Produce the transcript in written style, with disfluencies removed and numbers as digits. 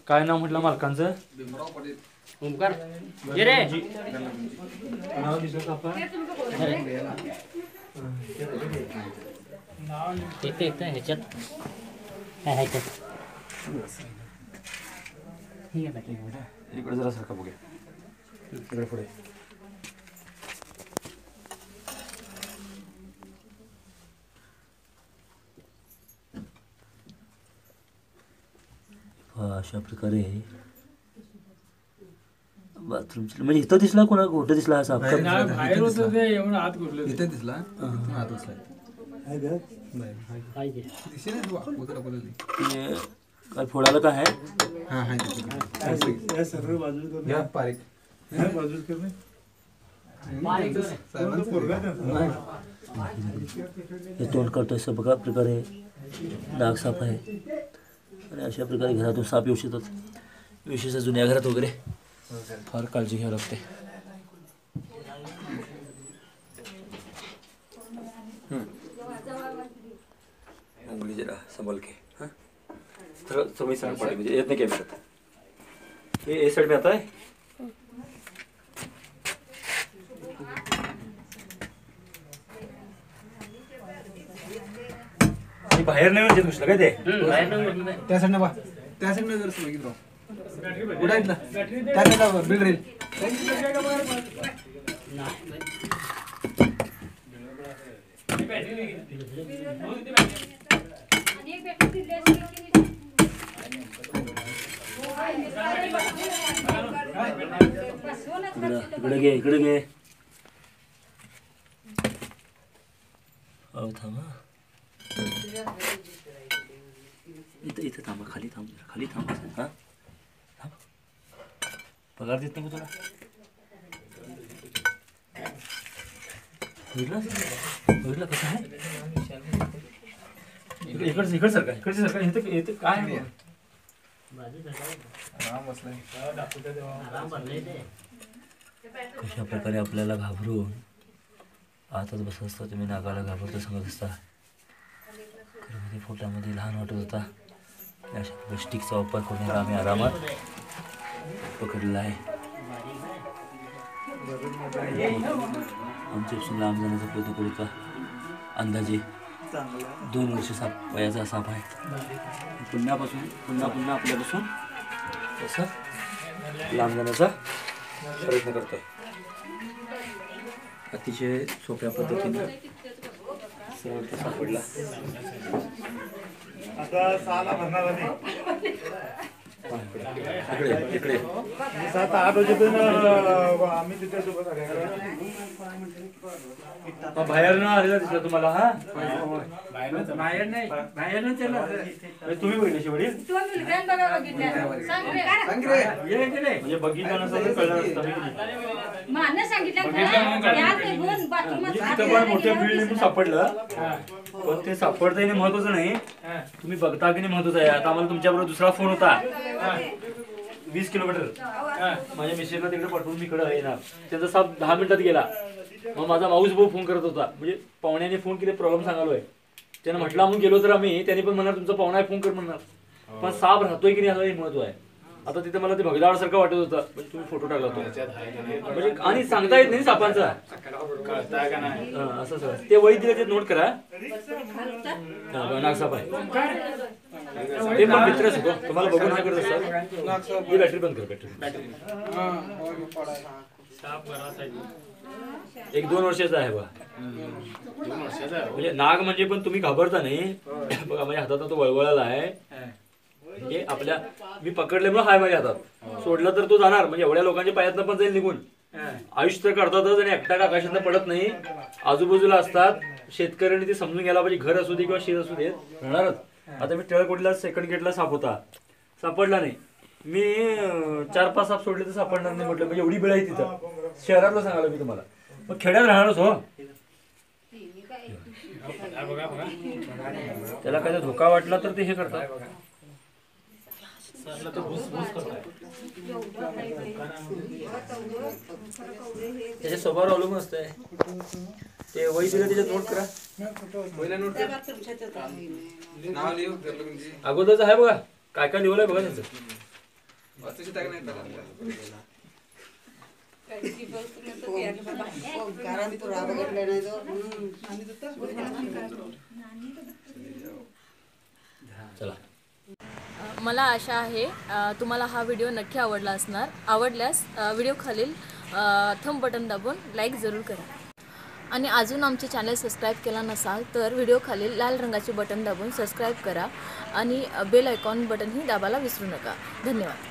काय नाव म्हटलं मालकांचं? ओमकार ये रे नाव दिसलं का आपण? येते ह्याच्यात ह्याच्यात ठीक आहे बाकी इकडे जरा सारखा बघूया. इकडे पुढे अशा प्रकारे बाथरूम म्हणजे इथं दिसला कोणा कुठं दिसला असा बाहेर होतं ते एवढं आत घुसलं इथे दिसला आत दिसला काय फोडायला काय आहे? सर्व बाजूला पारिक तोंड करतोय असं बघा प्रकारे डाग साप आहे आणि अशा प्रकारे घरातून साप येऊ शकतात. विशेषतः जुन्या घरात वगैरे फार काळजी घ्यावी लागते. उंगली जरा संभल के हाँ थोड़ा समय साइड पड़े मुझे इतने कैमरा था ये इस साइड में आता है. बाहेर नाही म्हणजे घुसलं काय ते? त्या साईडनं बा त्या साईडनं जर बघितलं उडायतला त्या साईडला बिल राहील. इकडे घे थांबा इथं थांबा खाली थांबा हा थांब पगार देत नाही का तुला? बघितलं कसं आहे? इकडे सरका इथं काय आहे? कशा प्रकारे आपल्याला घाबरून आताच बसत असता. तुम्ही नागाला घाबरतो सांगत असता. खरं फोटामध्ये लहान वाटत होता. अशा स्टिकचा वापर करून आम्ही आरामात पकडलेला आहे. आमच्यापासून लांब जाण्याचा प्रयत्न करू का? अंदाजे 2 वर्ष वयाचा साप आहे. पुन्हा आपल्यापासून असं लांब जाण्याचा प्रयत्न करतोय. अतिशय सोप्या पद्धतीने सापडला. आता 6ला भरणार आम्ही. इकडे 7-8 वाजेपर्यंत आम्ही तिथे सोबत बाहेर न आलेला दिसला तुम्हाला? हा बाहेर नाही तुम्ही बघितले वडील म्हणजे बघितलं नसतं कळलं नसतं. पण मोठ्या बिल्डिंग सापडलं पण ते सापडता येणे महत्वाचं नाही. तुम्ही बघता की नाही महत्वाचं आहे. आता आम्हाला तुमच्याबरोबर दुसरा फोन होता 20 किलोमीटर. माझ्या मिसेसला तिकडे पाठवून मी इकडे येणार. त्यांचा साप 10 मिनिटात गेला. मग माझा माऊस भाऊ फोन करत होता. म्हणजे पाहुण्याने फोन केले प्रॉब्लेम सांगालोय. त्यानं म्हटलं म्हणून गेलो तर आम्ही त्याने पण म्हणणार तुमचा पाहुणा फोन कर म्हणणार. पण साप राहतोय की नाही हे महत्व आहे. आता तिथे मला ते भगदाडसारखं वाटत होतं. म्हणजे तुम्ही फोटो टाकला होता म्हणजे आणि सांगता येत नाही सापांचा असं सर ते वही दिले ते नोट करा. नागसाप आहे ते पण मित्रच होतो. तुम्हाला बघून नाही करत असतात. ही बॅटरी बंद कर. बॅटरी 1-2 वर्षाचा आहे बघा. म्हणजे नाग म्हणजे पण तुम्ही घाबरता नाही बघा. माझ्या हातात तो वळवळाला आहे. हे आपल्या मी पकडल्यामुळे हाय माझ्या हातात. सोडलं तर तो जाणार म्हणजे एवढ्या लोकांच्या पायातनं पण जाईल निघून. आयुष्य तर काढतातच आणि एकटा आकाशातनं पडत नाही. आजूबाजूला असतात. शेतकऱ्यांनी ते समजून घ्यायला पाहिजे. घर असू दे किंवा शेत असू दे राहणारच. आता मी टिळकोटीला सेकंड गेटला साप होता. सापडला नाही. मी 4-5 साप सोडले तर सापडणार नाही म्हटलं. म्हणजे एवढी वेळ आहे तिथं. शहरातलं सांगायला मी तुम्हाला. मग खेड्यात राहणारच हो. त्याला काय धोका वाटला तर ते हे करतात. त्याच्या स्वभाव अवलंबून असतंय. ते वही दिलं त्याच्यात नोट करा. अगोदरच आहे बघा काय काय लिहिलंय बघा त्यांचं. चला. मला आशा आहे तुम्हाला हा व्हिडिओ नक्की आवडला असणार. आवडल्यास व्हिडिओ खालील थंब बटन दाबून लाईक जरूर करा आणि अजून आमचे चॅनल सबस्क्राईब केला नसाल तर व्हिडिओ खालील लाल रंगाचे बटन दाबून सबस्क्राईब करा आणि बेल आयकॉन बटनही दाबायला विसरू नका. धन्यवाद.